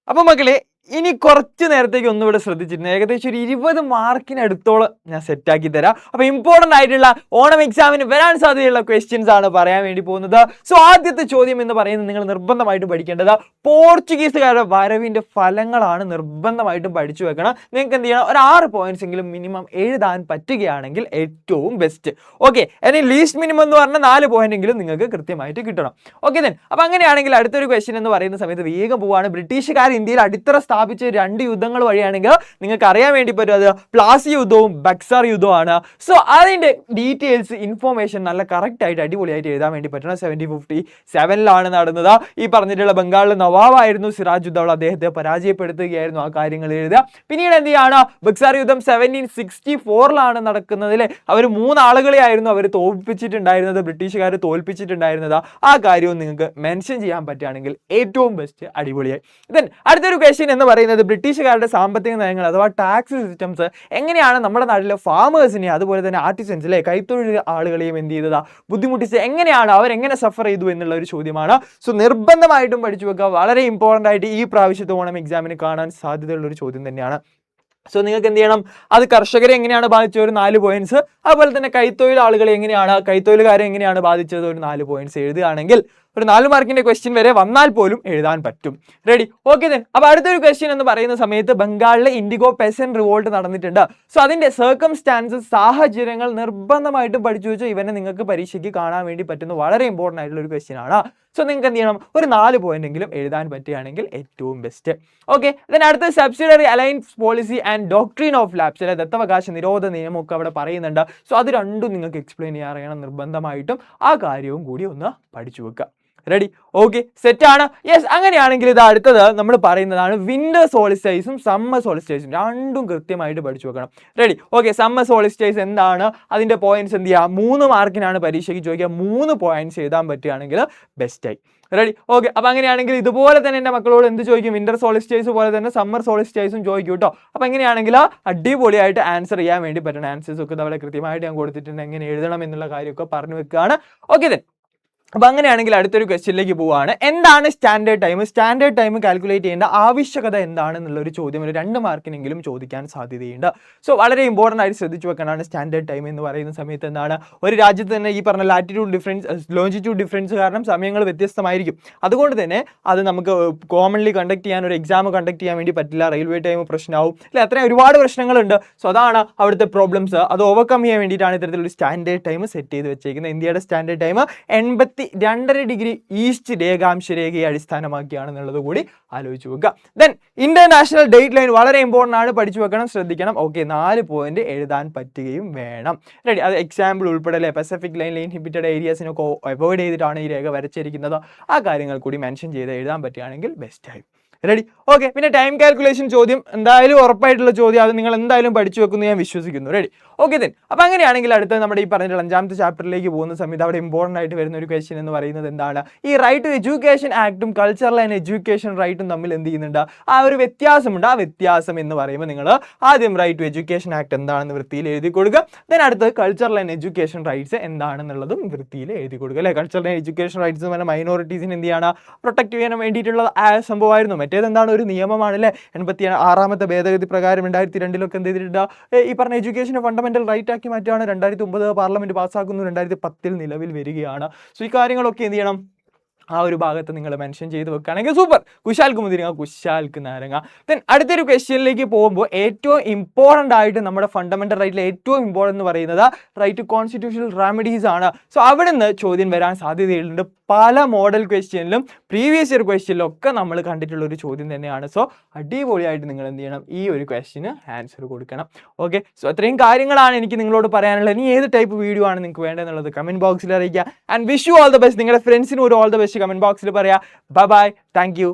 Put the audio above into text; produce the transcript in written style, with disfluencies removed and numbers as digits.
അപ്പൊ മക്കളെ ഇനി കുറച്ച് നേരത്തേക്ക് ഒന്നുകൂടെ ശ്രദ്ധിച്ചിട്ടുണ്ട്. ഏകദേശം ഒരു 20 മാർക്കിനടുത്തോളം ഞാൻ സെറ്റാക്കി തരാം. അപ്പൊ ഇമ്പോർട്ടന്റ് ആയിട്ടുള്ള ഓണം എക്സാമിന് വരാൻ സാധ്യതയുള്ള ക്വസ്റ്റ്യൻസ് ആണ് പറയാൻ വേണ്ടി പോകുന്നത്. സോ ആദ്യത്തെ ചോദ്യം എന്ന് പറയുന്നത് നിങ്ങൾ നിർബന്ധമായിട്ടും പഠിക്കേണ്ടത് പോർച്ചുഗീസുകാരുടെ വരവിന്റെ ഫലങ്ങളാണ്. നിർബന്ധമായിട്ടും പഠിച്ചു വെക്കണം. നിങ്ങൾക്ക് എന്ത് ചെയ്യണം, ഒരു 6 പോയിന്റ്സ് എങ്കിലും മിനിമം എഴുതാൻ പറ്റുകയാണെങ്കിൽ ഏറ്റവും ബെസ്റ്റ്. ഓക്കെ, ഇനി ലീസ്റ്റ് മിനിമം എന്ന് പറഞ്ഞാൽ 4 പോയിന്റ് എങ്കിലും നിങ്ങൾക്ക് കൃത്യമായിട്ട് കിട്ടണം. ഓക്കെ ദെൻ അപ്പൊ അങ്ങനെയാണെങ്കിൽ അടുത്തൊരു ക്വസ്റ്റ്യൻ എന്ന് പറയുന്ന സമയത്ത് വേഗം പോവാണ്. ബ്രിട്ടീഷുകാർ ഇന്ത്യയിൽ അടിത്തറ സ്ഥാപിച്ച 2 യുദ്ധങ്ങൾ വഴിയാണെങ്കിൽ നിങ്ങൾക്ക് അറിയാൻ വേണ്ടി പറ്റും അത് പ്ലാസി യുദ്ധവും ബക്സാർ യുദ്ധവുമാണ്. സോ അതിന്റെ ഡീറ്റെയിൽസ് ഇൻഫോർമേഷൻ നല്ല കറക്റ്റ് ആയിട്ട് അടിപൊളിയായിട്ട് എഴുതാൻ വേണ്ടി പറ്റണം. 1757 നടന്നത്. ഈ പറഞ്ഞിട്ടുള്ള ബംഗാളിലെ നവാബായിരുന്നു സിറാജുദ്ദൗള. അദ്ദേഹത്തെ പരാജയപ്പെടുത്തുകയായിരുന്നു. ആ കാര്യങ്ങൾ എഴുതുക. പിന്നീട് എന്ത് ചെയ്യാണ്, ബക്സാർ യുദ്ധം 1764 നടക്കുന്നത്. അല്ലെ, അവർ 3 ആളുകളെ ആയിരുന്നു അവർ തോൽപ്പിച്ചിട്ടുണ്ടായിരുന്നത്, ബ്രിട്ടീഷുകാർ തോൽപ്പിച്ചിട്ടുണ്ടായിരുന്നത്. ആ കാര്യവും നിങ്ങൾക്ക് മെൻഷൻ ചെയ്യാൻ പറ്റുകയാണെങ്കിൽ ഏറ്റവും ബെസ്റ്റ്, അടിപൊളിയായി. ദെൻ അടുത്തൊരു ക്വസ്റ്റ്യൻ എന്ന് പറയുന്നത് ബ്രിട്ടീഷുകാരുടെ സാമ്പത്തിക നയങ്ങൾ അഥവാ ടാക്സ് സിസ്റ്റംസ് എങ്ങനെയാണ് നമ്മുടെ നാട്ടിലെ ഫാമേഴ്സിനെ അതുപോലെ തന്നെ ആർട്ടിസൻസ് അല്ലെ കൈത്തൊഴിൽ ആളുകളെയും എന്ത് ചെയ്തതാ ബുദ്ധിമുട്ടിച്ച് എങ്ങനെയാണ് അവരെങ്ങനെ സഫർ ചെയ്തു എന്നുള്ള ഒരു ചോദ്യമാണ്. സോ നിർബന്ധമായിട്ടും പഠിച്ചു വെക്കുക. വളരെ ഇമ്പോർട്ടൻ്റ് ആയിട്ട് ഈ പ്രാവശ്യത്തെ ഓണം എക്സാമിന് കാണാൻ സാധ്യതയുള്ള ഒരു ചോദ്യം തന്നെയാണ്. സോ നിങ്ങൾക്ക് എന്ത് ചെയ്യണം, അത് കർഷകരെ എങ്ങനെയാണ് ബാധിച്ചത് ഒരു 4 പോയിന്റ്സ്, അതുപോലെ തന്നെ കൈത്തൊഴിൽ ആളുകളെ എങ്ങനെയാണ്, കൈത്തൊഴിലുകാരെ എങ്ങനെയാണ് ബാധിച്ചത് ഒരു 4 പോയിന്റ്സ് എഴുതുകയാണെങ്കിൽ ഒരു 4 മാർക്കിന്റെ ക്വസ്റ്റ്യൻ വരെ വന്നാൽ പോലും എഴുതാൻ പറ്റും. റെഡി? ഓക്കെ ദെൻ അപ്പൊ അടുത്തൊരു ക്വസ്റ്റ്യൻ എന്ന് പറയുന്ന സമയത്ത് ബംഗാളിലെ ഇൻഡിഗോ പെസൻ റിവോൾട്ട് നടന്നിട്ടുണ്ട്. സോ അതിന്റെ സർക്കംസ്റ്റാൻസസ്, സാഹചര്യങ്ങൾ നിർബന്ധമായിട്ടും പഠിച്ചു വെച്ചു. ഇവനെ നിങ്ങൾക്ക് പരീക്ഷയ്ക്ക് കാണാൻ വേണ്ടി പറ്റുന്ന വളരെ ഇമ്പോർട്ടൻ്റ് ആയിട്ടുള്ള ഒരു ക്വസ്റ്റ്യൻ ആണ്. സോ നിങ്ങൾക്ക് എന്ത് ചെയ്യണം, ഒരു 4 പോയിന്റ് എങ്കിലും എഴുതാൻ പറ്റുകയാണെങ്കിൽ ഏറ്റവും ബെസ്റ്റ്. ഓക്കെ ദെൻ അടുത്ത subsidiary alliance policy and doctrine of lapse അല്ലെ ദത്തവകാശ നിരോധ നിയമമൊക്കെ അവിടെ പറയുന്നുണ്ട്. സോ അത് രണ്ടും നിങ്ങൾക്ക് എക്സ്പ്ലെയിൻ ചെയ്യാൻ അറിയണം. നിർബന്ധമായിട്ടും ആ കാര്യവും കൂടി ഒന്ന് പഠിച്ചു വെക്കുക. റെഡി? ഓക്കെ, സെറ്റ് ആണ്. യെസ്, അങ്ങനെയാണെങ്കിൽ ഇത് അടുത്തത് നമ്മൾ പറയുന്നതാണ് വിന്റർ സോളിസ്റ്റൈസും സമ്മർ സോളിസ്റ്റൈസും. രണ്ടും കൃത്യമായിട്ട് പഠിച്ചു വെക്കണം. റെഡി? ഓക്കെ, സമ്മർ സോളിസ്റ്റൈസ് എന്താണ്, അതിന്റെ പോയിന്റ്സ് എന്ത് ചെയ്യുക, 3 മാർക്കിനാണ് പരീക്ഷയ്ക്ക് ചോദിക്കുക. 3 പോയിന്റ്സ് എഴുതാൻ പറ്റുകയാണെങ്കിൽ ബെസ്റ്റായി. റെഡി? ഓക്കെ, അപ്പൊ അങ്ങനെയാണെങ്കിൽ ഇതുപോലെ തന്നെ എൻ്റെ മക്കളോട് എന്ത് ചോദിക്കും, വിന്റർ സോളിസ്റ്റൈസ് പോലെ തന്നെ സമ്മർ സോളിസ്റ്റൈസും ചോദിക്കും കേട്ടോ. അപ്പൊ എങ്ങനെയാണെങ്കിൽ അടിപൊളിയായിട്ട് ആൻസർ ചെയ്യാൻ വേണ്ടി പറ്റണം. ആൻസേഴ്സ് ഒക്കെ അവിടെ കൃത്യമായിട്ട് ഞാൻ കൊടുത്തിട്ടുണ്ട്. എങ്ങനെ എഴുതണം എന്നുള്ള കാര്യമൊക്കെ പറഞ്ഞു വെക്കുകയാണ്. ഓക്കെ ദെൻ അപ്പൊ അങ്ങനെയാണെങ്കിൽ അടുത്തൊരു ക്വസ്റ്റ്യനിലേക്ക് പോവുകയാണ്. എന്താണ് standard time? Standard time calculate ചെയ്യേണ്ട ആവശ്യകത എന്താണെന്നുള്ള ഒരു ചോദ്യം ഒരു 2 മാർക്കിനെങ്കിലും ചോദിക്കാൻ സാധ്യതയുണ്ട്. സോ വളരെ ഇമ്പോർട്ടൻ്റ് ആയിട്ട് ശ്രദ്ധിച്ചു വെക്കാനാണ്. സ്റ്റാൻഡേർഡ് ടൈം എന്ന് പറയുന്ന സമയത്ത് എന്താണ്, ഒരു രാജ്യത്ത് തന്നെ ഈ പറഞ്ഞ ലാറ്റിറ്റ്യൂഡ് ഡിഫറൻസ്, ലോഞ്ചിറ്റ്യൂഡ് ഡിഫറൻസ് കാരണം സമയങ്ങൾ വ്യത്യസ്തമായിരിക്കും. അതുകൊണ്ട് തന്നെ അത് നമുക്ക് കോമൺലി കണ്ടക്ട് ചെയ്യാൻ, ഒരു എക്സാം കണ്ടക്ട് ചെയ്യാൻ വേണ്ടി പറ്റില്ല. റെയിൽവേ ടൈം പ്രശ്നമാവും അല്ലെ, അത്രയും ഒരുപാട് പ്രശ്നങ്ങളുണ്ട്. സോ അതാണ് അവിടുത്തെ പ്രോബ്ലംസ്. അത് ഓവർകം ചെയ്യാൻ വേണ്ടിയിട്ടാണ് ഇത്തരത്തിലൊരു സ്റ്റാൻഡേർഡ് ടൈം സെറ്റ് ചെയ്ത് വെച്ചേക്കുന്നത്. ഇന്ത്യയുടെ സ്റ്റാൻഡേർഡ് ടൈം 82.5 ഡിഗ്രി ഈസ്റ്റ് രേഖാംശ രേഖയെ അടിസ്ഥാനമാക്കിയാണെന്നുള്ളത് കൂടി ആലോചിച്ച് വെക്കുക. ദെൻ ഇന്റർനാഷണൽ ഡേറ്റ് ലൈൻ വളരെ ഇമ്പോർട്ടൻ്റ് ആണ്, പഠിച്ചു വെക്കണം, ശ്രദ്ധിക്കണം. ഓക്കെ, 4 പോയിന്റ് എഴുതാൻ പറ്റുകയും വേണം. റെഡി? അത് എക്സാമ്പിൾ ഉൾപ്പെടെ അല്ലെ, പസഫിക് ലൈൻ, ഇൻഹിബിറ്റഡ് ഏരിയാസിനൊക്കെ അവോയ്ഡ് ചെയ്തിട്ടാണ് ഈ രേഖ വരച്ചിരിക്കുന്നത്. ആ കാര്യങ്ങൾ കൂടി മെൻഷൻ ചെയ്ത് എഴുതാൻ പറ്റുകയാണെങ്കിൽ ബെസ്റ്റായി. റെഡി? ഓക്കെ, പിന്നെ ടൈം കാൽക്കുലേഷൻ ചോദ്യം എന്തായാലും ഉറപ്പായിട്ടുള്ള ചോദ്യം, അത് നിങ്ങൾ എന്തായാലും പഠിച്ചു വെക്കുന്നു ഞാൻ വിശ്വസിക്കുന്നു. റെഡി? ഓക്കെ ദെൻ അപ്പൊ അങ്ങനെയാണെങ്കിൽ അടുത്ത നമ്മുടെ ഈ പറഞ്ഞ 5ാമത്തെ ചാപ്റ്ററിലേക്ക് പോകുന്ന സമയത്ത് അവിടെ ഇമ്പോർട്ടൻ്റ് ആയിട്ട് വരുന്ന ഒരു ക്വസ്റ്റ്യൻ എന്ന് പറയുന്നത് എന്താണ്, ഈ റൈറ്റ് ടു എഡ്യൂക്കേഷൻ ആക്ടും കൾച്ചറൽ ആൻഡ് എഡ്യൂക്കേഷൻ റൈറ്റും തമ്മിൽ എന്ത് ചെയ്യുന്നുണ്ട്, ആ ഒരു വ്യത്യാസമുണ്ട്. ആ വ്യത്യാസം എന്ന് പറയുമ്പോൾ നിങ്ങൾ ആദ്യം റൈറ്റ് ടു എഡ്യൂക്കേഷൻ ആക്ട് എന്താണെന്ന് വൃത്തിയിൽ എഴുതി കൊടുക്കുക. ദെൻ അടുത്ത് കൾച്ചറൽ ആൻഡ് എഡ്യൂക്കേഷൻ റൈറ്റ്സ് എന്താണെന്നുള്ളതും വൃത്തിയിൽ എഴുതി കൊടുക്കുക. അല്ലെ, കൾച്ചറൽ ആൻഡ് എഡ്യൂക്കേഷൻ റൈറ്റ്സ് എന്ന് പറഞ്ഞാൽ മൈനോറിറ്റീസിന് എന്ത് ചെയ്യാണ്, പ്രൊട്ടക്ട് ചെയ്യാൻ വേണ്ടിയിട്ടുള്ള സംഭവമായിരുന്നു. മറ്റേത് എന്താണ്, ഒരു നിയമമാണ്. അല്ലെ, 86ാമത്തെ ഭേദഗതി പ്രകാരം 2002 എന്ത് ചെയ്തിട്ടുണ്ട്, ഈ പറഞ്ഞ എഡ്യൂക്കേഷനെ ഫണ്ടമെന്റൽ റൈറ്റ് ആക്കി മാറ്റുകയാണ്. 2009 പാർലമെന്റ് പാസ്സാക്കുന്നു, 2010 നിലവിൽ വരികയാണ്. സോ ഈ കാര്യങ്ങളൊക്കെ എന്ത് ചെയ്യണം, ആ ഒരു ഭാഗത്ത് നിങ്ങൾ മെൻഷൻ ചെയ്ത് വെക്കുകയാണെങ്കിൽ സൂപ്പർ. കുശാൽക്ക് മുതിരിങ്ങ, കുശാൽക്ക് നാരങ്ങ. ദെൻ അടുത്തൊരു ക്വസ്റ്റ്യനിലേക്ക് പോകുമ്പോൾ ഏറ്റവും ഇമ്പോർട്ടൻ്റ് ആയിട്ട് നമ്മുടെ ഫണ്ടമെന്റൽ റൈറ്റിൽ ഏറ്റവും ഇമ്പോർട്ടൻ്റ് എന്ന് പറയുന്നത് റൈറ്റ് ടു കോൺസ്റ്റിറ്റ്യൂഷണൽ റെമഡീസ് ആണ്. സോ അവിടെ നിന്ന് ചോദ്യം വരാൻ സാധ്യതയുണ്ട്. പല മോഡൽ ക്വസ്റ്റ്യനിലും പ്രീവിയസ് ഇയർ ക്വസ്റ്റ്യനിലും ഒക്കെ നമ്മൾ കണ്ടിട്ടുള്ള ഒരു ചോദ്യം തന്നെയാണ്. സോ അടിപൊളിയായിട്ട് നിങ്ങൾ എന്ത് ചെയ്യണം, ഈ ഒരു ക്വസ്റ്റ്യന് ആൻസർ കൊടുക്കണം. ഓക്കെ, സോ അത്രയും കാര്യങ്ങളാണ് എനിക്ക് നിങ്ങളോട് പറയാനുള്ളത്. ഇനി ഏത് ടൈപ്പ് വീഡിയോ ആണ് നിങ്ങൾക്ക് വേണ്ടതെന്നുള്ളത് കമന്റ് ബോക്സിൽ അറിയിക്കുക. And wish you all the best. നിങ്ങളുടെ ഫ്രണ്ട്സിനും ഒരു ഓൾ ദ ബെസ്റ്റ് കമന്റ് ബോക്സിൽ പറയാം. Bye bye, thank you.